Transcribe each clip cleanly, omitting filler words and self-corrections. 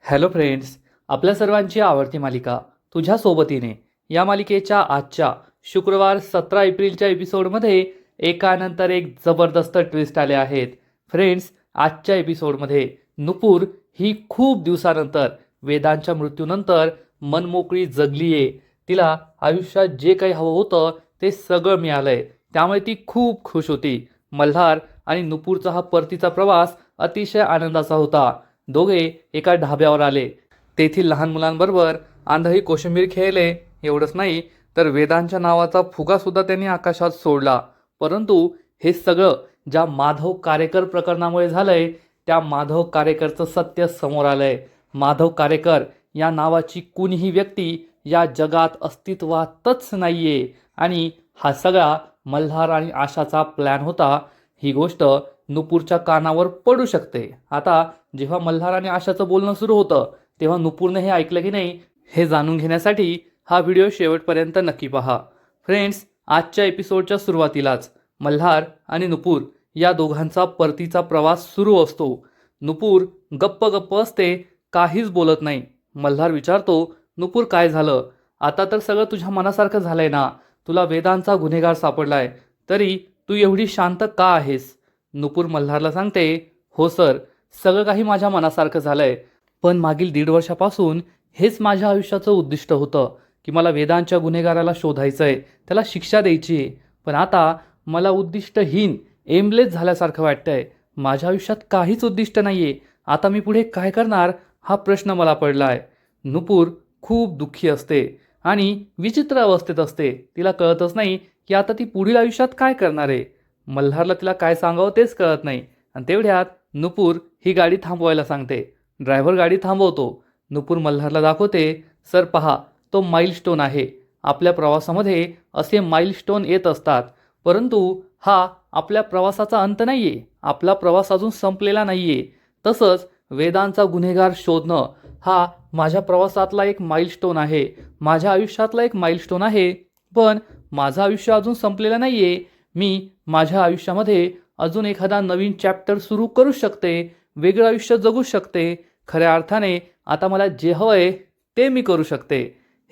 Hello friends, आपल्या सर्वांची आवडती मालिका तुझ्या सोबतीने या मालिकेच्या आजच्या शुक्रवार 17 एप्रिलच्या एपिसोडमध्ये एकानंतर एक जबरदस्त ट्विस्ट आले आहेत. फ्रेंड्स, आजच्या एपिसोडमध्ये नुपूर ही खूप दिवसानंतर वेदांच्या मृत्यूनंतर मनमोकळी जगलीये. तिला आयुष्यात जे काही हवं होतं ते सगळं मिळालंय, त्यामुळे ती खूप खुश होती. मल्हार आणि नुपूरचा हा परतीचा प्रवास अतिशय आनंदाचा होता. दोघे एका ढाब्यावर आले. तेथील लहान मुलांबरोबर आंधळी कोशिंबीर खेळले. एवढंच नाही तर वेदांच्या नावाचा फुगा सुद्धा त्यांनी आकाशात सोडला. परंतु हे सगळं ज्या माधव कारेकर प्रकरणामुळे झालंय, त्या माधव कारेकरचं सत्य समोर आलंय. माधव कारेकर या नावाची कुणीही व्यक्ती या जगात अस्तित्वातच नाहीये आणि हा सगळा मल्हार आणि आशाचा प्लॅन होता. ही गोष्ट नुपूरच्या कानावर पडू शकते. आता जेव्हा मल्हार आणि आशाचं बोलणं सुरू होतं तेव्हा नुपूरने हे ऐकलं की नाही हे जाणून घेण्यासाठी हा व्हिडिओ शेवटपर्यंत नक्की पहा. फ्रेंड्स, आजच्या एपिसोडच्या सुरुवातीलाच मल्हार आणि नुपूर या दोघांचा परतीचा प्रवास सुरू असतो. नुपूर गप्प गप्प असते, काहीच बोलत नाही. मल्हार विचारतो, नुपूर काय झालं? आता तर सगळं तुझ्या मनासारखं झालंय ना? तुला वेदांचा गुन्हेगार सापडलाय, तरी तू एवढी शांत का आहेस? नुपूर मल्हारला सांगते, हो सर, सगळं काही माझ्या मनासारखं झालंय, पण मागील 1.5 वर्षापासून हेच माझ्या आयुष्याचं उद्दिष्ट होतं की मला वेदांच्या गुन्हेगाराला शोधायचंय, त्याला शिक्षा द्यायची आहे. पण आता मला उद्दिष्टहीन, एमलेस झाल्यासारखं वाटतंय. माझ्या आयुष्यात काहीच उद्दिष्ट नाहीये. आता मी पुढे काय करणार हा प्रश्न मला पडलाय. नुपूर खूप दुःखी असते आणि विचित्र अवस्थेत असते. तिला कळतच नाही की आता ती पुढील आयुष्यात काय करणार आहे. मल्हारला तिला काय सांगावं तेच कळत नाही. आणि तेवढ्यात नुपूर ही गाडी थांबवायला सांगते. ड्रायव्हर गाडी थांबवतो. नुपूर मल्हारला दाखवते, सर पहा, तो माइलस्टोन आहे. आपल्या प्रवासामध्ये असे माइलस्टोन येत असतात, परंतु हा आपल्या प्रवासाचा अंत नाहीये. आपला प्रवास अजून संपलेला नाहीये. तसंच वेदांचा गुन्हेगार शोधणं हा माझ्या प्रवासातला एक माइलस्टोन आहे, माझ्या आयुष्यातला एक माइलस्टोन आहे. पण माझं आयुष्य अजून संपलेलं नाहीये. मी माझ्या आयुष्यामध्ये अजून एखादा नवीन चॅप्टर सुरू करू शकते, वेगळं आयुष्य जगू शकते. खऱ्या अर्थाने आता मला जे हवं आहे ते मी करू शकते.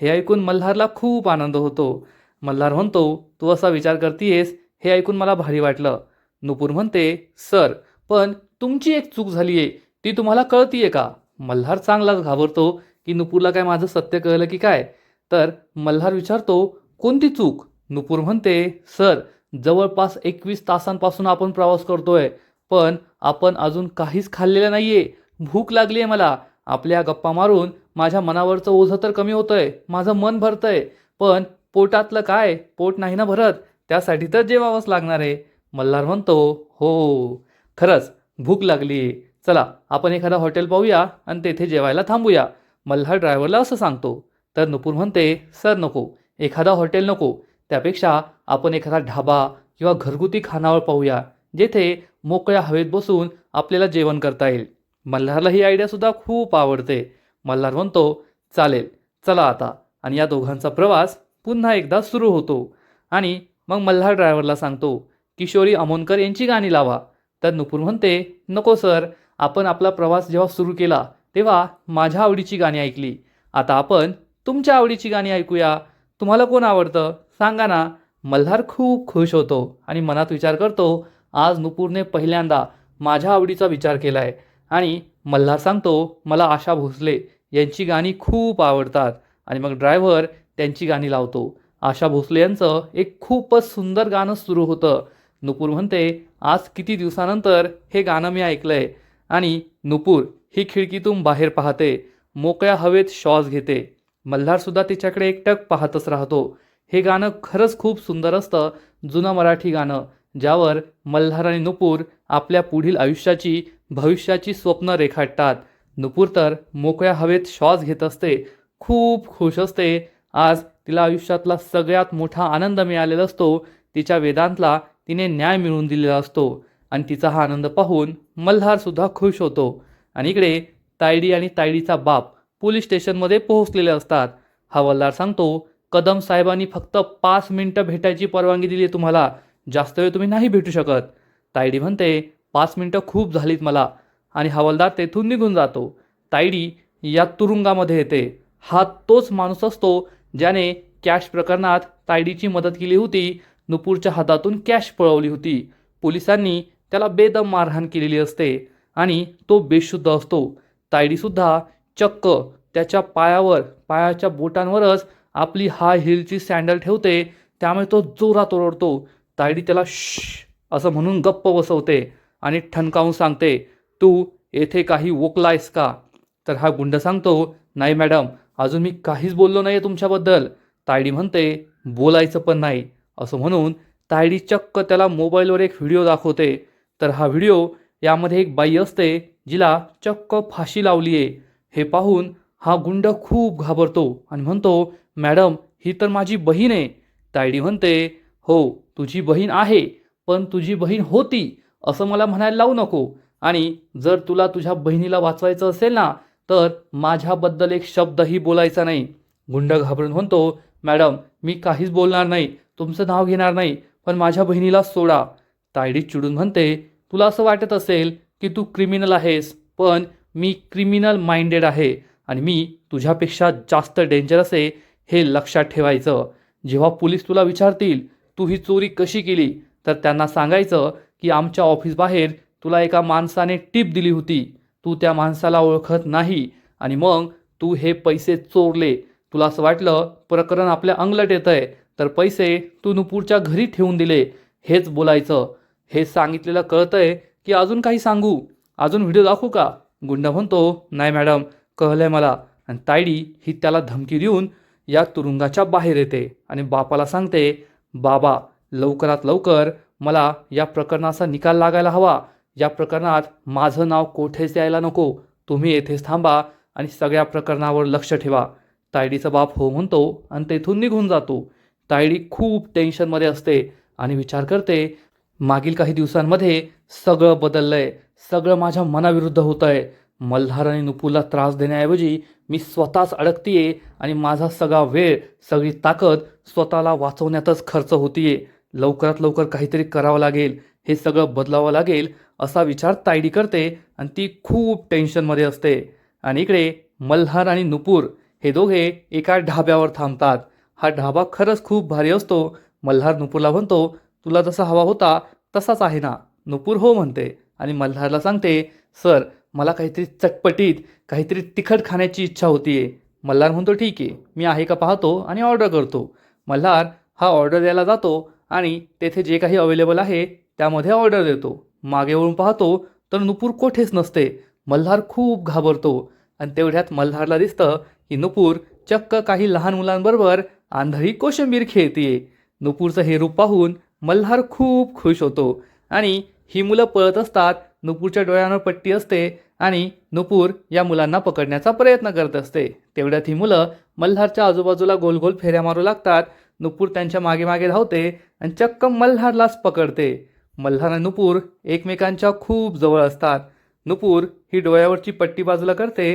हे ऐकून मल्हारला खूप आनंद होतो. मल्हार म्हणतो, तू असा विचार करतीयस हे ऐकून मला भारी वाटलं. नुपूर म्हणते, सर, पण तुमची एक चूक झाली आहे, ती तुम्हाला कळतीये का? मल्हार चांगलाच घाबरतो की नुपूरला काय माझं सत्य कळलं की काय. तर मल्हार विचारतो, कोणती चूक? नुपूर म्हणते, सर, जवळपास 21 तासांपासून आपण प्रवास करतोय, पण आपण अजून काहीच खाल्लेलं नाहीये. भूक लागली आहे मला. आपल्या गप्पा मारून माझ्या मनावरचं ओझं तर कमी होतंय, माझं मन भरतंय, पण पोटातलं काय? पोट नाही ना भरत, त्यासाठी तर जेवावंच लागणार आहे. मल्हार म्हणतो, हो, खरंच भूक लागली. चला आपण एखादा हॉटेल पाहूया आणि तेथे जेवायला थांबूया. मल्हार ड्रायव्हरला असं सांगतो. तर नुपूर म्हणते, सर नको, एखादा हॉटेल नको, त्यापेक्षा आपण एखादा ढाबा किंवा घरगुती खानावळ पाहूया, जेथे मोकळ्या हवेत बसून आपल्याला जेवण करता येईल. मल्हारला ही आयडियासुद्धा खूप आवडते. मल्हार म्हणतो, चालेल, चला आता. आणि या दोघांचा प्रवास पुन्हा एकदा सुरू होतो. आणि मग मल्हार ड्रायव्हरला सांगतो, किशोरी अमोनकर यांची गाणी लावा. तर नुपूर म्हणते, नको सर, आपण आपला प्रवास जेव्हा सुरू केला तेव्हा माझ्या आवडीची गाणी ऐकली. आता आपण तुमच्या आवडीची गाणी ऐकूया. तुम्हाला कोण आवडतं सांगा ना. मल्हार खूप खुश होतो आणि मनात विचार करतो, आज नुपूरने पहिल्यांदा माझ्या आवडीचा विचार केलाय. आणि मल्हार सांगतो, मला आशा भोसले यांची गाणी खूप आवडतात. आणि मग ड्रायव्हर त्यांची गाणी लावतो. आशा भोसले यांचं एक खूपच सुंदर गाणं सुरू होतं. नुपूर म्हणते, आज किती दिवसानंतर हे गाणं मी ऐकलंय. आणि नुपूर ही खिडकीतून बाहेर पाहते, मोकळ्या हवेत श्वास घेते. मल्हारसुद्धा तिच्याकडे एकटक पाहतच राहतो. हे गाणं खरंच खूप सुंदर असतं, जुनं मराठी गाणं, ज्यावर मल्हार आणि नुपूर आपल्या पुढील आयुष्याची, भविष्याची स्वप्न रेखाटतात. नुपूर तर मोकळ्या हवेत श्वास घेत असते, खूप खुश असते. आज तिला आयुष्यातला सगळ्यात मोठा आनंद मिळालेला असतो. तिच्या वेदांतला तिने न्याय मिळवून दिलेला असतो. आणि तिचा हा आनंद पाहून मल्हारसुद्धा खुश होतो. आणि इकडे तायडी आणि तायडीचा बाप पोलीस स्टेशनमध्ये पोहोचलेले असतात. हवालदार सांगतो, कदम साहेबांनी फक्त 5 मिनिटं भेटायची परवानगी दिली आहे तुम्हाला, जास्त वेळ तुम्ही नाही भेटू शकत. तायडी म्हणते, 5 मिनिटं खूप झालीत मला. आणि हवालदार तेथून निघून जातो. तायडी या तुरुंगामध्ये येते. हा तोच माणूस असतो ज्याने कॅश प्रकरणात तायडीची मदत केली होती, नुपूरच्या हातातून कॅश पळवली होती. पोलिसांनी त्याला बेदम मारहाण केलेली असते आणि तो बेशुद्ध असतो. तायडीसुद्धा चक्क त्याच्या पायाच्या बोटांवरच आपली हाय हीलची सँडल ठेवते, त्यामुळे तो जोरात ओरडतो. तायडी त्याला श्श असं म्हणून गप्प बसवते आणि ठणकावून सांगते, तू येथे काही वोकलायस का? तर हा गुंड सांगतो, नाही मॅडम, अजून मी काहीच बोललो नाही तुमच्याबद्दल. तायडी म्हणते, बोलायचं पण नाही. असं म्हणून तायडी चक्क त्याला मोबाईलवर एक व्हिडिओ दाखवते. तर हा व्हिडिओ, यामध्ये एक बाई असते जिला चक्क फाशी लावली आहे. हे पाहून हा गुंड खूप घाबरतो आणि म्हणतो, मॅडम, ही तर माझी बहीण आहे. तायडी म्हणते, हो, तुझी बहीण आहे, पण तुझी बहीण होती असं मला म्हणायला लावू नको. आणि जर तुला तुझ्या बहिणीला वाचवायचं असेल ना, तर माझ्याबद्दल एक शब्दही बोलायचा नाही. गुंड घाबरून म्हणतो, मॅडम, मी काहीच बोलणार नाही, तुमचं नाव घेणार नाही, पण माझ्या बहिणीला सोडा. तायडी चिडून म्हणते, तुला असं वाटत असेल की तू क्रिमिनल आहेस, पण मी क्रिमिनल माइंडेड आहे आणि मी तुझ्यापेक्षा जास्त डेंजरस आहे, हे लक्षात ठेवायचं. जेव्हा पोलीस तुला विचारतील तू ही चोरी कशी केली, तर त्यांना सांगायचं की आमच्या ऑफिस बाहेर तुला एका माणसाने टिप दिली होती, तू त्या माणसाला ओळखत नाही आणि मग तू हे पैसे चोरले. तुला असं वाटलं प्रकरण आपल्या अंगलट येत आहे, तर पैसे तू नुपूरच्या घरी ठेवून दिले, हेच बोलायचं. हे सांगितलेलं कळतंय की अजून काही सांगू? अजून व्हिडिओ दाखवू का? गुंड म्हणतो, नाही मॅडम, कळलंय मला. आणि तायडी ही त्याला धमकी देऊन या तुरुंगाच्या बाहेर येते आणि बापाला सांगते, बाबा, लवकरात लवकर मला या प्रकरणाचा निकाल लागायला हवा. या प्रकरणात माझं नाव कोठेच यायला नको. तुम्ही येथेच थांबा आणि सगळ्या प्रकरणावर लक्ष ठेवा. तायडीचा बाप हो म्हणतो आणि तेथून निघून जातो. तायडी खूप टेन्शनमध्ये असते आणि विचार करते, मागील काही दिवसांमध्ये सगळं बदललंय, सगळं माझ्या मनाविरुद्ध होत आहे. मल्हार आणि नुपूरला त्रास देण्याऐवजी मी स्वतःच अडकतीये आणि माझा सगळा वेळ, सगळी ताकद स्वतःला वाचवण्यातच खर्च होतीये. लवकरात लवकर काहीतरी करावं लागेल, हे सगळं बदलावं लागेल, असा विचार तायडी करते आणि ती खूप टेन्शनमध्ये असते. आणि इकडे मल्हार आणि नुपूर हे दोघे एका ढाब्यावर थांबतात. हा ढाबा खरंच खूप भारी असतो. मल्हार नुपूरला म्हणतो, तुला जसा हवा होता तसाच आहे ना? नुपूर हो म्हणते आणि मल्हारला सांगते, सर, मला काहीतरी चटपटीत, काहीतरी तिखट खाण्याची इच्छा होतीये. मल्हार म्हणतो, ठीक आहे, मी आहे का पाहतो आणि ऑर्डर करतो. मल्हार हा ऑर्डर द्यायला जातो आणि तेथे जे काही अवेलेबल आहे त्यामध्ये ऑर्डर देतो. मागे वळून पाहतो तर नुपूर कोठेच नसते. मल्हार खूप घाबरतो आणि तेवढ्यात मल्हारला दिसतं की नुपूर चक्क काही लहान मुलांबरोबर आंधळी कोशिंबीर खेळतीये. नुपूरचं हे रूप पाहून मल्हार खूप खुश होतो आणि ही मुलं पळत असतात. नुपूरच्या डोळ्यांवर पट्टी असते आणि नुपूर या मुलांना पकडण्याचा प्रयत्न करत असते. तेवढ्यात ही मुलं मल्हारच्या आजूबाजूला गोल गोल फेऱ्या मारू लागतात. नुपूर त्यांच्या मागे मागे धावते आणि चक्क मल्हारलाच पकडते. मल्हार आणि नुपूर एकमेकांच्या खूप जवळ असतात. नुपूर ही डोळ्यावरची पट्टी बाजूला करते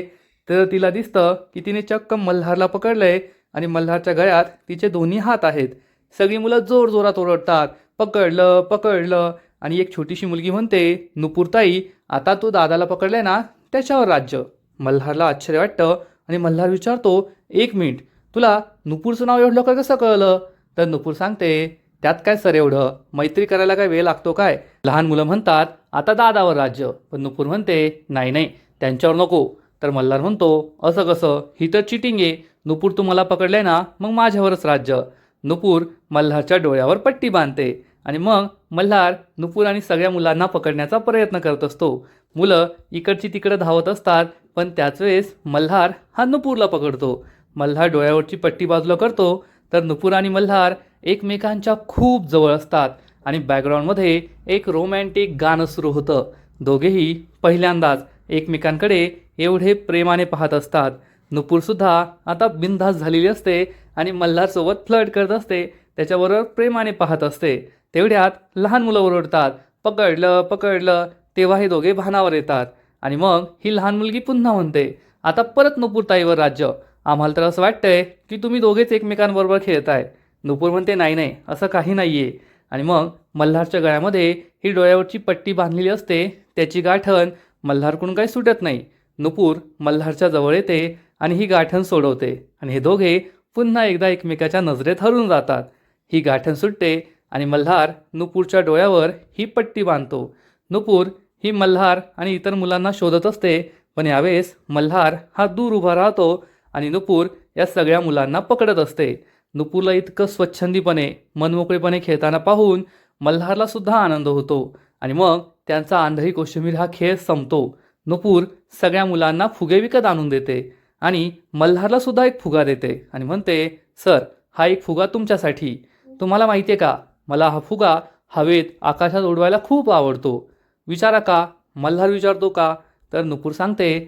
तर तिला दिसतं की तिने चक्क मल्हारला पकडलंय आणि मल्हारच्या गळ्यात तिचे दोन्ही हात आहेत. सगळी मुलं जोर जोरात ओरडतात, पकडलं पकडलं. आणि एक छोटीशी मुलगी म्हणते, नुपूरताई, आता तू दादाला पकडलंय ना, त्याच्यावर राज्य. मल्हारला आश्चर्य वाटतं आणि मल्हार विचारतो, एक मिनिट, तुला नुपूरचं नाव एवढं लवकर कसं कळलं? तर नुपूर सांगते, त्यात काय सर एवढं, मैत्री करायला काय वेळ लागतो काय? लहान मुलं म्हणतात, आता दादावर राज्य. पण नुपूर म्हणते, नाही नाही, त्यांच्यावर नको. तर मल्हार म्हणतो, असं कसं, ही तर चिटिंग आहे. नुपूर तू मला पकडलंय ना, मग माझ्यावरच राज्य. नुपूर मल्हारच्या डोळ्यावर पट्टी बांधते आणि मग मल्हार नुपूर आणि सगळ्या मुलांना पकडण्याचा प्रयत्न करत असतो. मुलं इकडची तिकडं धावत असतात, पण त्याच वेळेस मल्हार हा नुपूरला पकडतो. मल्हार डोळ्यावरची पट्टी बाजूला करतो तर नुपूर आणि मल्हार एकमेकांच्या खूप जवळ असतात आणि बॅकग्राऊंडमध्ये एक रोमॅन्टिक गाणं सुरू होतं. दोघेही पहिल्यांदाच एकमेकांकडे एवढे प्रेमाने पाहत असतात. नुपूरसुद्धा आता बिनधास्त झालेली असते आणि मल्हारसोबत फ्लर्ट करत असते, त्याच्याबरोबर प्रेमाने पाहत असते. तेवढ्यात लहान मुलं ओरडतात, पकडलं पकडलं. तेव्हा हे दोघे भानावर येतात आणि मग ही लहान मुलगी पुन्हा म्हणते, आता परत नुपूरताईवर राज्य. आम्हाला तर असं वाटतंय की तुम्ही दोघेच एकमेकांबरोबर खेळताय. नुपूर म्हणते, नाही नाही, असं काही नाही आहे. आणि मग मल्हारच्या गळ्यामध्ये ही डोळ्यावरची पट्टी बांधलेली असते, त्याची गाठण मल्हारकडून काही सुटत नाही. नुपूर मल्हारच्या जवळ येते आणि ही गाठण सोडवते आणि हे दोघे पुन्हा एकदा एकमेकाच्या नजरेत हरवून जातात. ही गाठण सुटते आणि मल्हार नुपूरच्या डोळ्यावर ही पट्टी बांधतो. नुपूर ही मल्हार आणि इतर मुलांना शोधत असते, पण यावेळेस मल्हार हा दूर उभा राहतो आणि नुपूर या सगळ्या मुलांना पकडत असते. नुपूरला इतकं स्वच्छंदीपणे मनमोकळेपणे खेळताना पाहून मल्हारला सुद्धा आनंद होतो आणि मग त्यांचा आंधळी कोशिंबीर हा खेळ संपतो. नुपूर सगळ्या मुलांना फुगे विकत आणून देते आणि मल्हारला सुद्धा एक फुगा देते आणि म्हणते, सर, हा एक फुगा तुमच्यासाठी. तुम्हाला माहिती आहे का, मला हा फुगा हवेत आकाशात उडवायला खूप आवडतो. विचारा का? मल्हार विचारतो का? तर नुपूर सांगते,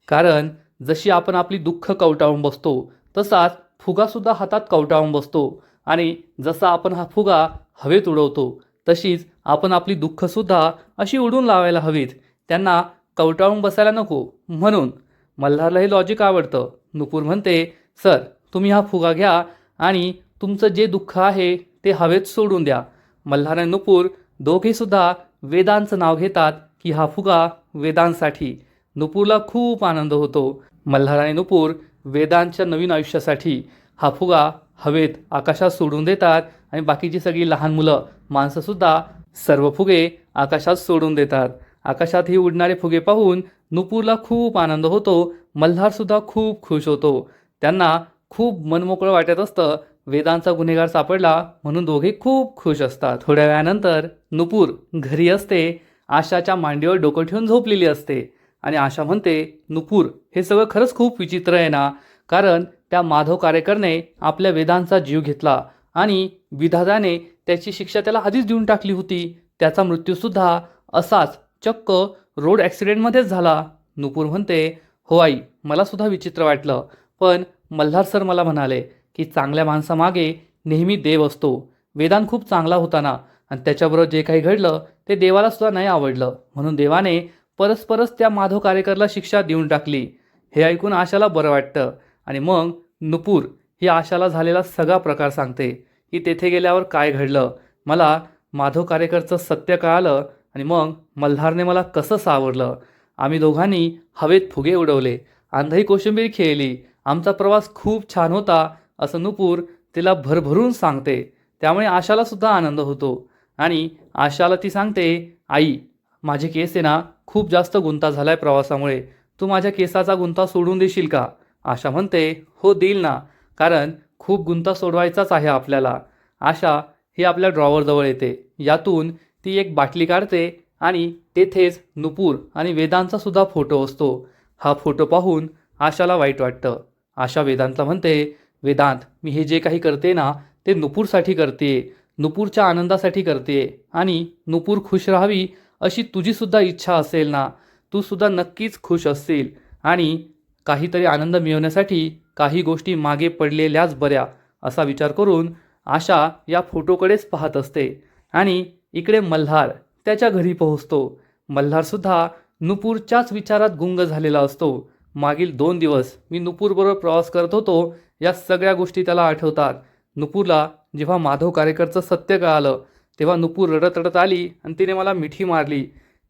कारण जशी आपण आपली दुःख कवटाळून बसतो तसाच फुगासुद्धा हातात कवटाळून बसतो आणि जसा आपण हा फुगा हवेत उडवतो तशीच आपण आपली दुःखसुद्धा अशी उडून लावायला हवीत. त्यांना कवटाळून बसायला नको. म्हणून मल्हारला हे लॉजिक आवडतं. नुपूर म्हणते, सर, तुम्ही हा फुगा घ्या आणि तुमचं जे दुःख आहे ते हवेत सोडून द्या. मल्हार आणि नुपूर दोघेसुद्धा वेदांचं नाव घेतात की हा फुगा वेदांसाठी. नुपूरला खूप आनंद होतो. मल्हार आणि नुपूर वेदांच्या नवीन आयुष्यासाठी हा फुगा हवेत आकाशात सोडून देतात आणि बाकीची सगळी लहान मुलं माणसंसुद्धा सर्व फुगे आकाशात सोडून देतात. आकाशात ही उडणारे फुगे पाहून नुपूरला खूप आनंद होतो. मल्हारसुद्धा खूप खुश होतो. त्यांना खूप मनमोकळं वाटत असतं. वेदांचा गुन्हेगार सापडला म्हणून दोघे खूप खुश असतात. थोड्या वेळानंतर नुपूर घरी असते. आशाच्या मांडीवर डोकं ठेवून झोपलेली असते आणि आशा म्हणते, नुपूर, हे सगळं खरंच खूप विचित्र आहे ना, कारण त्या माधव कारेकरने आपल्या वेदांचा जीव घेतला आणि विधात्याने त्याची शिक्षा त्याला आधीच देऊन टाकली होती. त्याचा मृत्यूसुद्धा असाच चक्क रोड ॲक्सिडेंटमध्येच झाला. नुपूर म्हणते, हो आई, मला सुद्धा विचित्र वाटलं, पण मल्हार सर मला म्हणाले की चांगल्या माणसामागे नेहमी देव असतो. वेदांत खूप चांगला होता ना, आणि त्याच्याबरोबर जे काही घडलं ते देवाला सुद्धा नाही आवडलं, म्हणून देवाने परस्परच त्या माधव कारेकरला शिक्षा देऊन टाकली. हे ऐकून आशाला बरं वाटतं आणि मग नुपूर ही आशाला झालेला सगळा प्रकार सांगते की तेथे गेल्यावर काय घडलं. मला माधव कारेकरचं सत्य कळालं आणि मग मल्हारने मला कसं सावरलं. आम्ही दोघांनी हवेत फुगे उडवले, आंधळी कोशिंबीर खेळली, आमचा प्रवास खूप छान होता, असं नुपूर तिला भरभरून सांगते. त्यामुळे आशाला सुद्धा आनंद होतो आणि आशाला ती सांगते, आई, माझे केस आहे ना खूप जास्त गुंता झालाय प्रवासामुळे, तू माझ्या केसाचा गुंता सोडून देशील का? आशा म्हणते, हो, देईल ना, कारण खूप गुंता सोडवायचाच आहे आपल्याला. आशा ही आपल्या ड्रॉवरजवळ येते. यातून ती एक बाटली काढते आणि तेथेच नुपूर आणि वेदांचा सुद्धा फोटो असतो. हा फोटो पाहून आशाला वाईट वाटतं. आशा वेदांतला म्हणते, वेदांत, मी हे जे काही करते ना ते नुपूरसाठी करते, नुपूरच्या आनंदासाठी करते आणि नुपूर खुश राहावी अशी तुझीसुद्धा इच्छा असेल ना, तू सुद्धा नक्कीच खुश असशील आणि काहीतरी आनंद मिळवण्यासाठी काही गोष्टी मागे पडलेल्याच बऱ्या, असा विचार करून आशा या फोटोकडेच पाहत असते. आणि इकडे मल्हार त्याच्या घरी पोहोचतो. मल्हारसुद्धा नुपूरच्याच विचारात गुंग झालेला असतो. मागील 2 दिवस मी नुपूरबरोबर प्रवास करत होतो, या सगळ्या गोष्टी त्याला आठवतात. नुपूरला जेव्हा माधव कारेकरचं सत्य कळालं तेव्हा नुपूर रडत रडत आली आणि तिने मला मिठी मारली,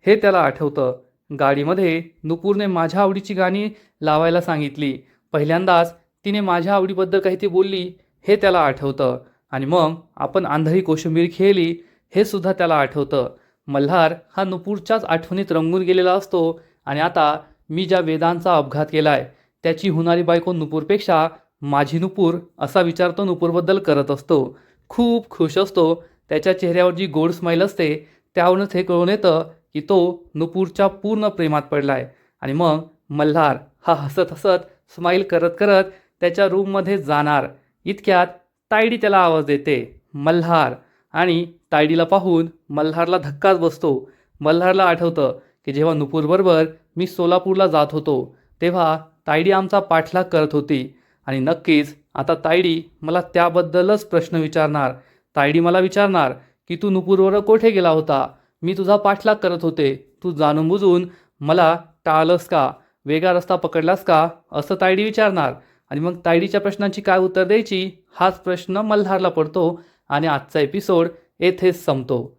हे त्याला आठवतं. गाडीमध्ये नुपूरने माझ्या आवडीची गाणी लावायला सांगितली. पहिल्यांदाच तिने माझ्या आवडीबद्दल काही ती बोलली, हे त्याला आठवतं. आणि मग आपण आंधळी कोशिंबीर खेळली, हे सुद्धा त्याला आठवतं. मल्हार हा नुपूरच्याच आठवणीत रंगून गेलेला असतो आणि आता मी ज्या वेदांचा अपघात केला आहे त्याची होणारी बायको नुपूरपेक्षा माझी नुपूर, असा विचार तो नुपूरबद्दल करत असतो. खूप खुश असतो. त्याच्या चेहऱ्यावर जी गोड स्माईल असते त्यावरूनच हे कळून येतं की तो नुपूरच्या पूर्ण प्रेमात पडला आहे. आणि मग मल्हार हा हसत हसत स्माईल करत करत त्याच्या रूममध्ये जाणार इतक्यात तायडी त्याला आवाज देते, मल्हार. आणि तायडीला पाहून मल्हारला धक्काच बसतो. मल्हारला आठवतं की जेव्हा नुपूरबरोबर मी सोलापूरला जात होतो तेव्हा तायडी आमचा पाठलाग करत होती आणि नक्कीच आता तायडी मला त्याबद्दलच प्रश्न विचारणार. तायडी मला विचारणार की तू नुपूरबरोबर कोठे गेला होता? मी तुझा पाठलाग करत होते, तू जाणून बुजून मला टाळलंस का? वेगळा रस्ता पकडलास का? असं तायडी विचारणार. आणि मग तायडीच्या प्रश्नांची काय उत्तर द्यायची, हाच प्रश्न मल्हारला पडतो आणि आजचा एपिसोड येथेच संपतो.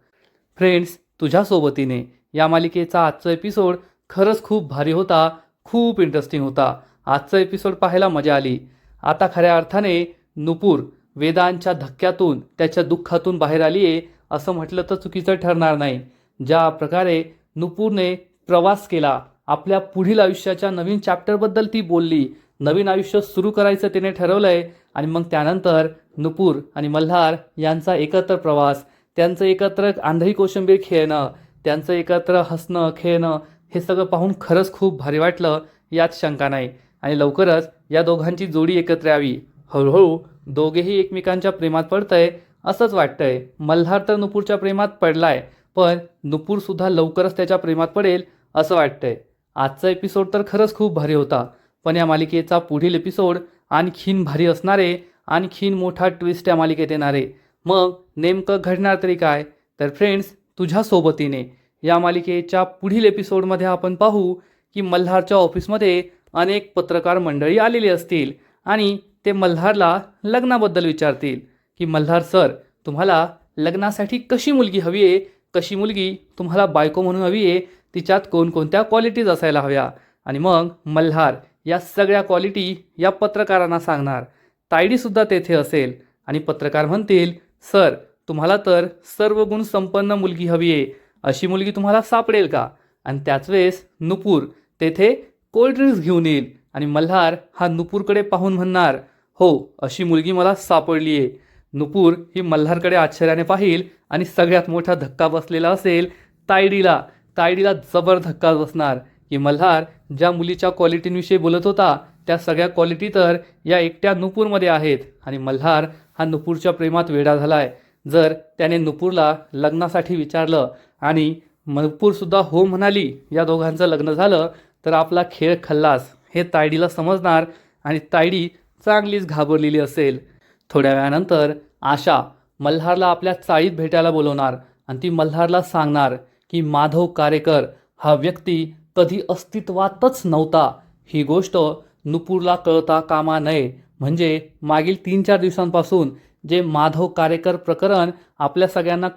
फ्रेंड्स, तुझ्या सोबतीने या मालिकेचा आजचा एपिसोड खरंच खूप भारी होता. खूप इंटरेस्टिंग होता. आजचा एपिसोड पाहायला मजा आली. आता खऱ्या अर्थाने नुपूर वेदांच्या धक्क्यातून त्याच्या दुःखातून बाहेर आली आहे असं म्हटलं तर चुकीचं ठरणार नाही. ज्या प्रकारे नुपूरने प्रवास केला, आपल्या पुढील आयुष्याच्या नवीन चॅप्टरबद्दल ती बोलली, नवीन आयुष्य सुरू करायचं तिने ठरवलंय आणि मग त्यानंतर नुपूर आणि मल्हार यांचा एकत्र प्रवास, त्यांचं एकत्र आंधळी कोशिंबीर खेळणं, त्यांचं एकत्र हसणं खेळणं हे सगळं पाहून खरंच खूप भारी वाटलं, यात शंका नाही. आणि लवकरच या दोघांची जोडी एकत्र यावी. हळूहळू दोघेही एकमेकांच्या प्रेमात पडतंय असंच वाटतंय. मल्हार तर नुपूरच्या प्रेमात पडलाय, पण नुपूरसुद्धा लवकरच त्याच्या प्रेमात पडेल असं वाटतंय. आजचा एपिसोड तर खरंच खूप भारी होता, पण या मालिकेचा पुढील एपिसोड आणखीन भारी असणारे, आणखीन मोठा ट्विस्ट या मालिकेत येणारे. मग नेमकं घडणार तरी काय? तर फ्रेंड्स, तुझ्या सोबतीने या मालिकेच्या पुढील एपिसोडमध्ये आपण पाहू की मल्हारच्या ऑफिसमध्ये अनेक पत्रकार मंडळी आलेली असतील आणि ते मल्हारला लग्नाबद्दल विचारतील की मल्हार सर, तुम्हाला लग्नासाठी कशी मुलगी हवी आहे, कशी मुलगी तुम्हाला बायको म्हणून हवी आहे, तिच्यात कोणकोणत्या क्वालिटीज असायला हव्या. आणि मग मल्हार या सगळ्या क्वालिटी या पत्रकारांना सांगणार. तायडीसुद्धा तेथे असेल आणि पत्रकार म्हणतील, सर तुम्हाला तर सर्व गुण संपन्न मुलगी हवी आहे, अशी मुलगी तुम्हाला सापडेल का? आणि त्याच वेळेस नुपूर तेथे कोल्ड्रिंक्स घेऊन येईल आणि मल्हार हा नुपूरकडे पाहून म्हणणार, हो अशी मुलगी मला सापडली आहे. नुपूर ही मल्हारकडे आश्चर्याने पाहिल आणि सगळ्यात मोठा धक्का बसलेला असेल तायडीला. तायडीला जबर धक्का बसणार की मल्हार ज्या मुलीच्या क्वालिटींविषयी बोलत होता त्या सगळ्या क्वालिटी तर या एकट्या नुपूरमध्ये आहेत आणि मल्हार हा नुपूरच्या प्रेमात वेडा झालाय. जर त्याने नुपूरला लग्नासाठी विचारलं आणि नुपूरसुद्धा हो म्हणाली, या दोघांचं लग्न झालं, तर आपला खेळ खल्लास हे तायडीला समजणार आणि तायडी चांगलीच घाबरलेली असेल. थोड्या वेळानंतर आशा मल्हारला आपल्या चाळीत भेटायला बोलवणार आणि ती मल्हारला सांगणार की माधव कारेकर हा व्यक्ती कधी अस्तित्वातच नव्हता. ही गोष्ट नुपूरला कळता कामा नये. म्हणजे मागील 3-4 दिवसांपासून जे माधव कारेकर प्रकरण आपल्या सगळ्यांना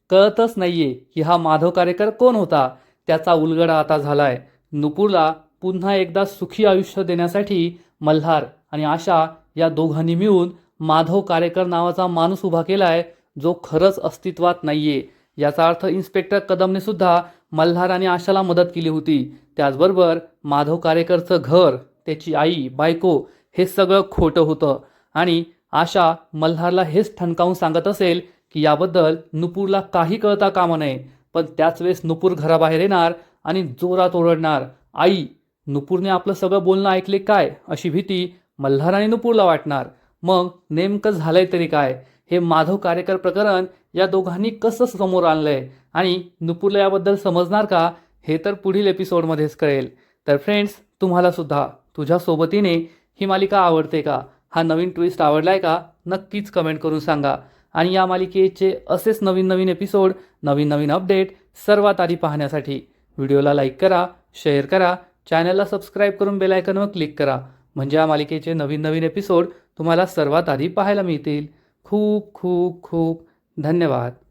कळतच नाहीये की हा माधव कारेकर कोण होता. त्याचा उलगडा आता झालाय. नुपूरला पुन्हा एकदा सुखी आयुष्य देण्यासाठी मल्हार आणि आशा या दोघांनी मिळून माधव कारेकर नावाचा माणूस उभा केलाय, जो खरंच अस्तित्वात नाहीये. याचा अर्थ इन्स्पेक्टर कदमने सुद्धा मल्हार आणि आशाला मदत केली होती. त्याचबरोबर माधव कारेकरचं घर, त्याची आई, बायको हे सगळं खोटं होतं आणि आशा मल्हारला हेच ठणकावून सांगत असेल की याबद्दल नुपूरला काही कळता कामा नये. पण त्याच वेळेस नुपूर घराबाहेर येणार आणि जोरात ओरडणार, आई. नुपूरने आपलं सगळं बोलणं ऐकले काय, अशी भीती मल्हार आणि नुपूरला वाटणार. मग नेमकं झालंय तरी काय? हे माधव कारेकर प्रकरण या दोघांनी कसं समोर आणलंय आणि नुपूरला याबद्दल समजणार का, हे तर पुढील एपिसोडमध्येच कळेल. तर फ्रेंड्स, तुम्हाला सुद्धा तुझ्या सोबतीने ही मालिका आवडते का? हा नवीन ट्विस्ट आवडलाय का? नक्कीच कमेंट करून सांगा. आणि या मालिकेचे असेच नवीन नवीन एपिसोड, नवीन नवीन अपडेट सर्वात आधी पाहण्यासाठी व्हिडिओला लाईक करा, शेअर करा, चॅनलला सबस्क्राईब करून बेल आयकॉनवर क्लिक करा. म्हणजे या मालिकेचे नवीन नवीन एपिसोड तुम्हाला सर्वात आधी पाहायला मिळतील. खूप खूप खूप धन्यवाद.